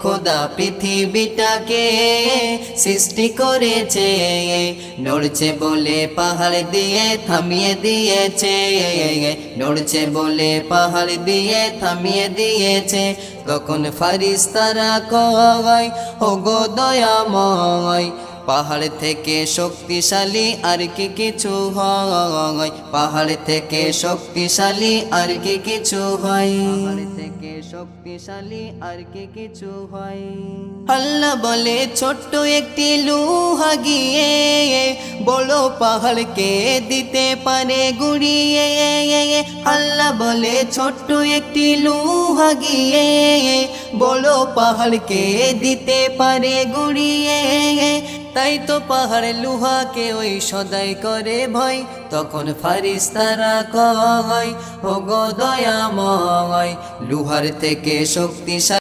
খোদা পৃথিবীটাকে সৃষ্টি করেছে, নড়ছে বলে পাহাড় দিয়ে থামিয়ে দিয়েছে, নড়ছে বলে পাহাড় দিয়ে থামিয়ে দিয়েছে। তখন ফারিস্তারা কয়, ওগো দয়াময়, পাহাড় থেকে শক্তিশালী আর কি কিছু হয়, পাহাড় থেকে শক্তিশালী আর কি কিছু হয়, পাহাড় থেকে শক্তিশালী আর কি কিছু হয়। আল্লাহ বলে ছোট্ট একটি লোহা গিয়ে বড় পাহাড়কে দিতে পারে গুড়িয়ে, আল্লাহ বলে ছোট্ট একটি লোহা গিয়ে বড় পাহাড়কে দিতে পারে গুড়িয়ে। তাই তো পাহাড় লোহাকে ওই সদাই করে ভয়। তখন ফারিস্তারা কয়, ওগো দয়াময়, লোহার থেকে শক্তিশালী